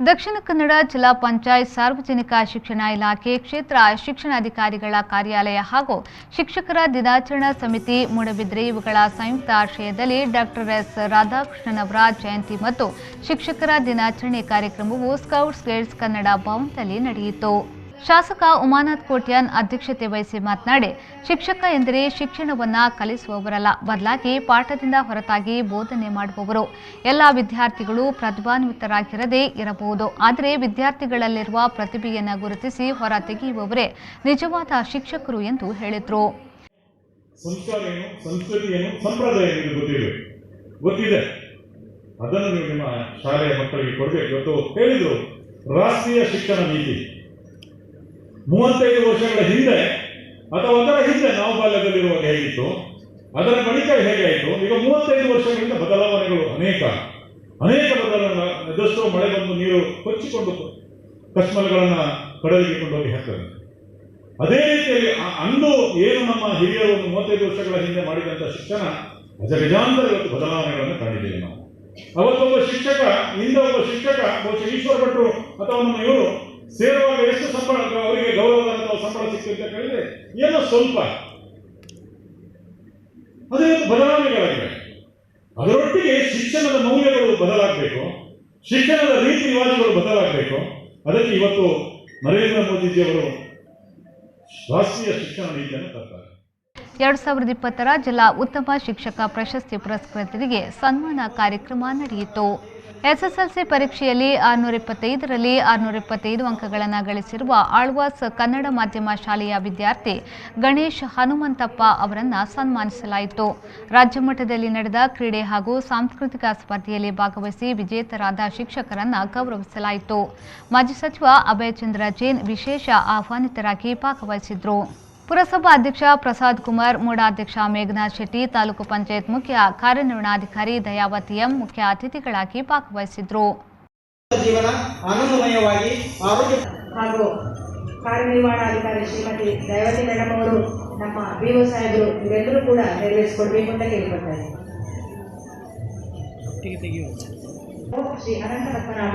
ದಕ್ಷಿಣ ಕನ್ನಡ ಜಿಲ್ಲಾ ಪಂಚಾಯತ್ ಸಾರ್ವಜನಿಕ ಶಿಕ್ಷಣ ಇಲಾಖೆ ಕ್ಷೇತ್ರ ಶಿಕ್ಷಣಾಧಿಕಾರಿಗಳ ಕಾರ್ಯಾಲಯ ಹಾಗೂ ಶಿಕ್ಷಕರ ದಿನಾಚರಣಾ ಸಮಿತಿ ಮೂಡಬಿದ್ರೆ ಇವುಗಳ ಸಂಯುಕ್ತ ಆಶ್ರಯದಲ್ಲಿ ಡಾಕ್ಟರ್ ಎಸ್ ರಾಧಾಕೃಷ್ಣನ್ ಅವರ ಜಯಂತಿ ಮತ್ತು ಶಿಕ್ಷಕರ ದಿನಾಚರಣೆ ಕಾರ್ಯಕ್ರಮವು ಸ್ಕೌಟ್ಸ್ ಗೈಡ್ಸ್ ಕನ್ನಡ ಭವನದಲ್ಲಿ ನಡೆಯಿತು. ಶಾಸಕ ಉಮಾನಾಥ್ ಕೋಟ್ಯಾನ್ ಅಧ್ಯಕ್ಷತೆ ವಹಿಸಿ ಮಾತನಾಡಿ, ಶಿಕ್ಷಕ ಎಂದರೆ ಶಿಕ್ಷಣವನ್ನ ಕಲಿಸುವವರಲ್ಲ, ಬದಲಾಗಿ ಪಾಠದಿಂದ ಹೊರತಾಗಿ ಬೋಧನೆ ಮಾಡುವವರು. ಎಲ್ಲ ವಿದ್ಯಾರ್ಥಿಗಳು ಪ್ರತಿಭಾನ್ವಿತರಾಗಿರದೇ ಇರಬಹುದು, ಆದರೆ ವಿದ್ಯಾರ್ಥಿಗಳಲ್ಲಿರುವ ಪ್ರತಿಭೆಯನ್ನು ಗುರುತಿಸಿ ಹೊರ ತೆಗೆಯುವವರೇ ನಿಜವಾದ ಶಿಕ್ಷಕರು ಎಂದು ಹೇಳಿದರು. ಅದನ್ನು ನೀವು ನಿಮ್ಮ ಶಾಲೆಯ ಮಕ್ಕಳಿಗೆ ಕೊಡಬೇಕು. ಇವತ್ತು ಹೇಳಿದ್ರು ರಾಷ್ಟ್ರೀಯ ಶಿಕ್ಷಣ ನೀತಿ 35 ವರ್ಷಗಳ ಹಿಂದೆ ಅಥವಾ ಅದರ ಹಿಂದೆ ನಾವು ಬಾಲ್ಯದಲ್ಲಿರುವಾಗ ಹೇಗಿತ್ತು, ಅದರ ಬಳಿಕ ಹೇಗೆ ಆಯಿತು, ಈಗ 35 ವರ್ಷಗಳಿಂದ ಬದಲಾವಣೆಗಳು ಅನೇಕ ಬದಲಾವಣೆ. ಎಷ್ಟೋ ಮಳೆ ಬಂದು ನೀರು ಕೊಚ್ಚಿಕೊಂಡು ಕಶ್ಮಲಗಳನ್ನು ಕಡಲಿಗೆ ಕೊಂಡೋಗಿ ಹಾಕ್ತದೆ. ಅದೇ ರೀತಿಯಲ್ಲಿ ಅಂದು ಏನು ನಮ್ಮ ಹಿರಿಯರು 35 ವರ್ಷಗಳ ಹಿಂದೆ ಮಾಡಿದಂಥ ಶಿಕ್ಷಣ ಅಜಗಜಾಂತರ ಇವತ್ತು ಬದಲಾವಣೆಗಳನ್ನು ಕಂಡಿದ್ದೇವೆ ನಾವು. ಅವತ್ತೊಬ್ಬ ಶಿಕ್ಷಕ ಬಹುಶಃ ಈಶ್ವರ ಭಟ್ರು ಅಥವಾ ನಮ್ಮ ಇವರು ಸೇರುವಾಗ ಎಷ್ಟು ಸಂಬಳ, ಅವರಿಗೆ ಗೌರವದ ಸಂಬಳ ಸಿಕ್ಕಿದೆ ಅಂತ ಹೇಳಿದ್ರೆ ಏನೋ ಸ್ವಲ್ಪ, ಅದೇ ಬದಲಾವಣೆಗಳಾಗಿವೆ. ಅದರೊಟ್ಟಿಗೆ ಶಿಕ್ಷಣದ ಮೌಲ್ಯಗಳು ಬದಲಾಗಬೇಕು, ಶಿಕ್ಷಣದ ರೀತಿ ರಿವಾಜುಗಳು ಬದಲಾಗಬೇಕು. ಅದಕ್ಕೆ ಇವತ್ತು ನರೇಂದ್ರ ಮೋದಿಜಿಯವರು ರಾಷ್ಟ್ರೀಯ ಶಿಕ್ಷಣ ನೀತಿಯನ್ನು ತರ್ತಾರೆ. 2020 ಜಿಲ್ಲಾ ಉತ್ತಮ ಶಿಕ್ಷಕ ಪ್ರಶಸ್ತಿ ಪುರಸ್ಕೃತರಿಗೆ ಸನ್ಮಾನ ಕಾರ್ಯಕ್ರಮ ನಡೆಯಿತು. ಎಸ್ಎಸ್ಎಲ್ಸಿ ಪರೀಕ್ಷೆಯಲ್ಲಿ 625ರಲ್ಲಿ 625 ಅಂಕಗಳನ್ನು ಗಳಿಸಿರುವ ಆಳ್ವಾಸ್ ಕನ್ನಡ ಮಾಧ್ಯಮ ಶಾಲೆಯ ವಿದ್ಯಾರ್ಥಿ ಗಣೇಶ್ ಹನುಮಂತಪ್ಪ ಅವರನ್ನು ಸನ್ಮಾನಿಸಲಾಯಿತು. ರಾಜ್ಯ ಮಟ್ಟದಲ್ಲಿ ನಡೆದ ಕ್ರೀಡೆ ಹಾಗೂ ಸಾಂಸ್ಕೃತಿಕ ಸ್ಪರ್ಧೆಯಲ್ಲಿ ಭಾಗವಹಿಸಿ ವಿಜೇತರಾದ ಶಿಕ್ಷಕರನ್ನು ಗೌರವಿಸಲಾಯಿತು. ಮಾಜಿ ಸಚಿವ ಅಭಯಚಂದ್ರ ಜೈನ್ ವಿಶೇಷ ಆಹ್ವಾನಿತರಾಗಿ ಭಾಗವಹಿಸಿದ್ರು. ಪುರಸಭಾ ಅಧ್ಯಕ್ಷ ಪ್ರಸಾದ್ ಕುಮಾರ್, ಮೂಡಾಧ್ಯಕ್ಷ ಮೇಘನಾಥ್ ಶೆಟ್ಟಿ, ತಾಲೂಕು ಪಂಚಾಯತ್ ಮುಖ್ಯ ಕಾರ್ಯನಿರ್ವಹಣಾಧಿಕಾರಿ ದಯಾವತಿ ಎಂ ಮುಖ್ಯ ಅತಿಥಿಗಳಾಗಿ ಭಾಗವಹಿಸಿದ್ರು. ಜೀವನ ಆನಂದಮಯವಾಗಿ ಆರೋಗ್ಯ ಹಾಗೂ ಕಾರ್ಯನಿರ್ವಹಣಾಧಿಕಾರಿ ಶ್ರೀಮತಿ ದಯಾವತಿ ಮೇಡಮ್ ಅವರು ನಮ್ಮ ಬಿಒ ಸಾಹೇಬರು ಇವರೆಲ್ಲರೂ ಕೂಡ ನೆರವೇರಿಸಿಕೊಡ್ಬೇಕು ಅಂತ ಕೇಳ್ಕೊಳ್ತಾ ಇದ್ದೀನಿ. ಶ್ರೀ ಅನಂತ ಪದ್ಮನಾಭ